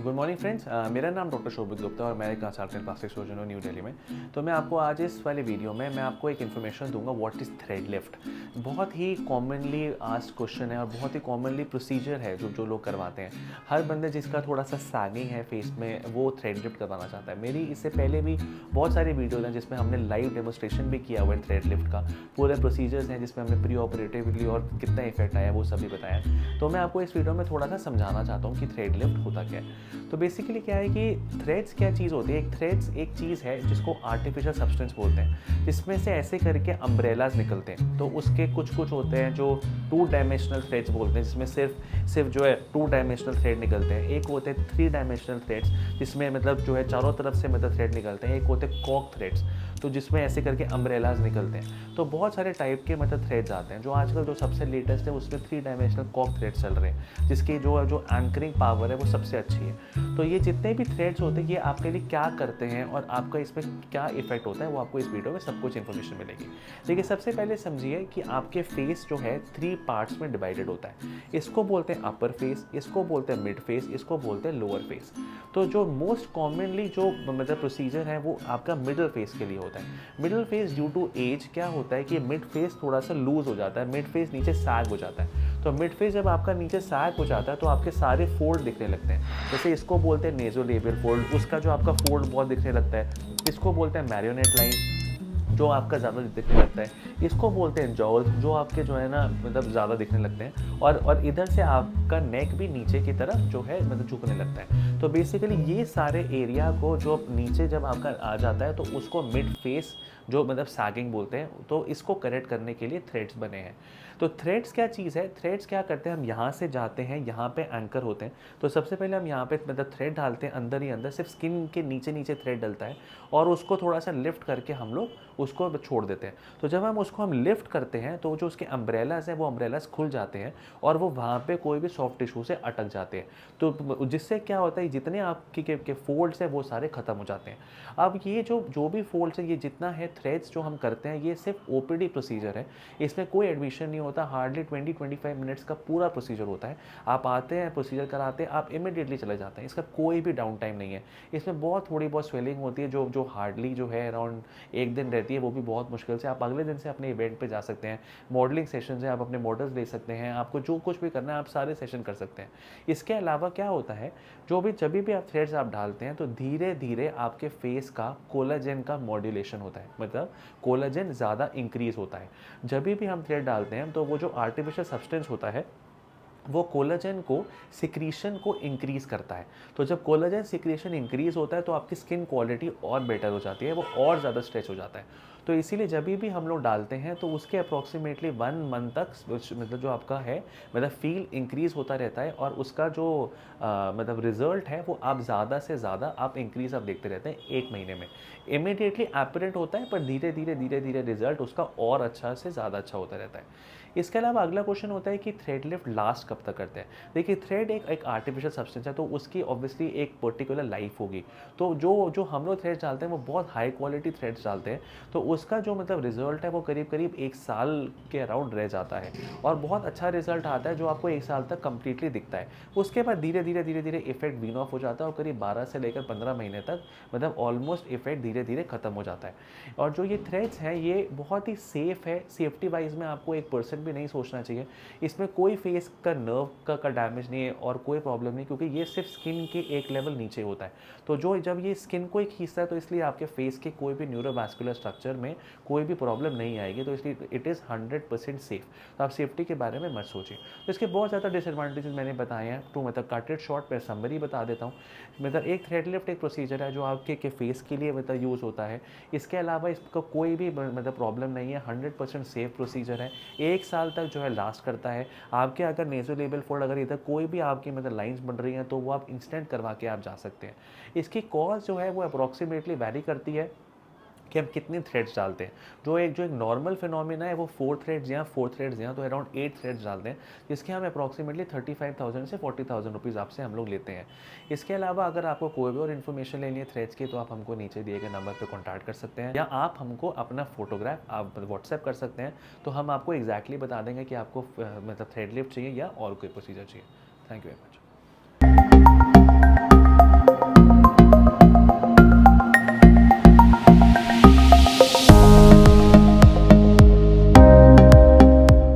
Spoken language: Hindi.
गुड मॉर्निंग फ्रेंड्स, मेरा नाम डॉक्टर शोभित गुप्ता और मैं एक कंसल्टेंट प्लास्टिक सर्जन हूँ न्यू दिल्ली में। तो मैं आपको आज इस वाले वीडियो में मैं आपको एक इन्फॉर्मेशन दूंगा व्हाट इज़ थ्रेड लिफ्ट। बहुत ही कॉमनली आस्क्ड क्वेश्चन है और बहुत ही कॉमनली प्रोसीजर है जो जो लोग करवाते हैं। हर बंदे जिसका थोड़ा सा सैगिंग है फेस में वो थ्रेड लिफ्ट करवाना चाहता है। मेरी इससे पहले भी बहुत सारी वीडियोज हैं जिसमें हमने लाइव डेमोस्ट्रेशन भी किया हुआ है थ्रेड लिफ्ट का। पूरे प्रोसीजर्स हैं जिसमें हमने प्री ऑपरेटिवली और कितना इफेक्ट आया वो सभी बताया। तो मैं आपको इस वीडियो में थोड़ा सा समझाना चाहता हूँ कि थ्रेड लिफ्ट होता क्या है। तो बेसिकली क्या है कि थ्रेड्स क्या चीज़ होती है। एक थ्रेड्स एक चीज़ है जिसको आर्टिफिशियल सब्सटेंस बोलते हैं, जिसमें से ऐसे करके अम्ब्रेलाज निकलते हैं। तो उसके कुछ कुछ होते हैं जो 2 डायमेंशनल थ्रेड्स बोलते हैं, जिसमें सिर्फ जो है 2 डायमेंशनल थ्रेड निकलते हैं। एक होते हैं 3 डायमेंशनल थ्रेड्स जिसमें मतलब जो है चारों तरफ से मतलब थ्रेड निकलते हैं। एक होते हैं कॉक थ्रेड्स तो जिसमें ऐसे करके अम्ब्रेलाज निकलते हैं। तो बहुत सारे टाइप के मतलब थ्रेड्स आते हैं। जो आजकल जो सबसे लेटेस्ट है उसमें 3 डायमेंशनल कॉक थ्रेड्स चल रहे हैं, जिसकी जो एंकरिंग पावर है वो सबसे अच्छी है। तो ये जितने भी थ्रेड्स होते हैं ये आपके लिए क्या करते हैं और आपका इसमें क्या इफेक्ट होता है वो आपको इस वीडियो में सब कुछ इन्फॉर्मेशन मिलेगी। देखिए, सबसे पहले समझिए कि आपके फेस जो है 3 पार्ट्स में डिवाइडेड होता है। इसको बोलते हैं अपर फेस, इसको बोलते हैं मिड फेस, इसको बोलते हैं लोअर फेस। तो जो मोस्ट कॉमनली जो मतलब प्रोसीजर है वो आपका मिडिल फेस के लिए होता है। Middle face due to edge क्या होता है कि मिड फेस थोड़ा सा लूज हो जाता है, मिड फेस नीचे सैग हो जाता है। तो मिड फेस जब आपका नीचे सैग हो जाता है तो आपके सारे फोल्ड दिखने लगते हैं। जैसे इसको बोलते हैं नेज़ोलेबियल फोल्ड, उसका जो आपका फोल्ड बहुत दिखने लगता है। इसको बोलते हैं मैरियोनेट लाइन जो आपका ज़्यादा दिखने लगता है। इसको बोलते हैं जॉज जो आपके जो है ना मतलब ज़्यादा दिखने लगते हैं। और इधर से आपका नेक भी नीचे की तरफ जो है मतलब झुकने लगता है। तो बेसिकली ये सारे एरिया को जो नीचे जब आपका आ जाता है तो उसको मिड फेस जो मतलब सैगिंग बोलते हैं। तो इसको करेक्ट करने के लिए थ्रेड्स बने हैं। तो थ्रेड्स क्या चीज़ है, थ्रेड्स क्या करते हैं, हम यहाँ से जाते हैं, यहाँ पे एंकर होते हैं। तो सबसे पहले हम यहाँ पे मतलब थ्रेड डालते हैं अंदर ही अंदर, सिर्फ स्किन के नीचे नीचे थ्रेड डलता है और उसको थोड़ा सा लिफ्ट करके हम लोग उसको छोड़ देते हैं। तो जब हम लिफ्ट करते हैं तो जो उसके अम्ब्रेलाज हैं वो अम्ब्रेलाज खुल जाते हैं और वो वहाँ पे कोई भी सॉफ्ट टिश्यू से अटक जाते हैं। तो जिससे क्या होता है, जितने आपके के फोल्ड्स हैं वो सारे ख़त्म हो जाते हैं। अब ये जो भी फोल्ड्स है, ये जितना है थ्रेड्स जो हम करते हैं, ये सिर्फ ओपीडी प्रोसीजर है। इसमें कोई एडमिशन नहीं होता। हार्डली 20-25 मिनट्स का पूरा प्रोसीजर होता है। आप आते हैं, प्रोसीजर कराते हैं, आप इमीडिएटली चले जाते हैं। इसका कोई भी डाउन टाइम नहीं है। इसमें बहुत थोड़ी बहुत स्वेलिंग होती है जो हार्डली जो है अराउंड 1 दिन रहती है, वो भी बहुत मुश्किल से। आप अगले दिन से अपने इवेंट पे जा सकते हैं। मॉडलिंग सेशन है, आप अपने मॉडल्स ले सकते हैं। आपको जो कुछ भी करना है आप सारे सेशन कर सकते हैं। इसके अलावा क्या होता है, जब भी आप थ्रेड्स आप डालते हैं तो धीरे धीरे आपके फेस का कोलाजन का मॉड्यूलेशन होता है, मतलब कोलाजन ज़्यादा इंक्रीज होता है। जब भी हम थ्रेड डालते हैं तो वो जो आर्टिफिशियल सब्सटेंस होता है वो कोलाजन को सिक्रीशन को इंक्रीज करता है। तो जब कोलाजन सिक्रीशन इंक्रीज होता है तो आपकी स्किन क्वालिटी और बेटर हो जाती है, वो और ज़्यादा स्ट्रेच हो जाता है। तो इसीलिए जब भी हम लोग डालते हैं तो उसके अप्रॉक्सीमेटली 1 मंथ तक मतलब जो आपका है मतलब फील इंक्रीज होता रहता है और उसका जो मतलब रिजल्ट है वो आप ज़्यादा से ज़्यादा आप इंक्रीज आप देखते रहते हैं 1 महीने में। इमीडिएटली एपरेंट होता है पर धीरे धीरे रिजल्ट उसका और अच्छा से ज़्यादा अच्छा होता रहता है। इसके अलावा अगला क्वेश्चन होता है कि थ्रेड लिफ्ट लास्ट कब तक करते हैं। देखिए, थ्रेड एक आर्टिफिशियल सब्सटेंस है तो उसकी ऑब्वियसली एक पर्टिकुलर लाइफ होगी। तो जो हम लोग थ्रेड्स डालते हैं वो बहुत हाई क्वालिटी थ्रेड्स डालते हैं। तो उसका जो मतलब रिजल्ट है वो करीब करीब 1 साल के अराउंड रह जाता है और बहुत अच्छा रिजल्ट आता है जो आपको 1 साल तक कंप्लीटली दिखता है। उसके बाद धीरे धीरे इफेक्ट वीन ऑफ हो जाता है और करीब 12 से लेकर 15 महीने तक मतलब ऑलमोस्ट इफेक्ट धीरे धीरे खत्म हो जाता है। और जो ये थ्रेड्स हैं ये बहुत ही सेफ है। सेफ्टी वाइज में आपको 1% भी नहीं सोचना चाहिए। इसमें कोई फेस का नर्व का डैमेज नहीं है और कोई प्रॉब्लम नहीं, क्योंकि ये सिर्फ स्किन के एक लेवल नीचे होता है। तो जब ये स्किन को ही खींचता है तो इसलिए आपके फेस के कोई भी न्यूरोवास्कुलर स्ट्रक्चर में कोई भी प्रॉब्लम नहीं आएगी। तो इसलिए इट इज़ 100% सेफ। तो आप सेफ्टी के बारे में मत सोचिए। तो इसके बहुत ज़्यादा डिसएडवांटेजेस मैंने बताए हैं। तो मतलब कट इट शॉर्ट में समरी बता देता हूँ। मतलब एक थ्रेड लिफ्ट एक प्रोसीजर है जो आपके फेस के लिए मतलब यूज़ होता है। इसके अलावा इसका कोई भी मतलब प्रॉब्लम नहीं है। 100% सेफ प्रोसीजर है। 1 साल तक जो है लास्ट करता है। आपके अगर नेज़ोलेबियल फोल्ड अगर इधर कोई भी आपकी मतलब लाइंस बन रही हैं तो वो आप इंस्टेंट करवा के आप जा सकते हैं। इसकी कॉस्ट जो है वो अप्रॉक्सीमेटली वैरी करती है कि हम कितने थ्रेड्स डालते हैं। जो एक नॉर्मल फिनोमिना है वो 4 थ्रेड्स या 4 थ्रेड्स या तो अराउंड 8 थ्रेड्स डालते हैं, जिसके हम अप्रॉक्सीमेटली 35,000 से 40,000 रुपीज़ आपसे हम लोग लेते हैं। इसके अलावा अगर आपको कोई भी और इन्फॉर्मेशन लेनी है थ्रेड्स की तो आप हमको नीचे दिए गए नंबर पर कॉन्टैक्ट कर सकते हैं या आप हमको अपना फोटोग्राफ आप व्हाट्सएप कर सकते हैं। तो हम आपको एग्जैक्टली बता देंगे कि आपको मतलब थ्रेड लिफ्ट चाहिए या और कोई प्रोसीजर चाहिए। Thank you very much.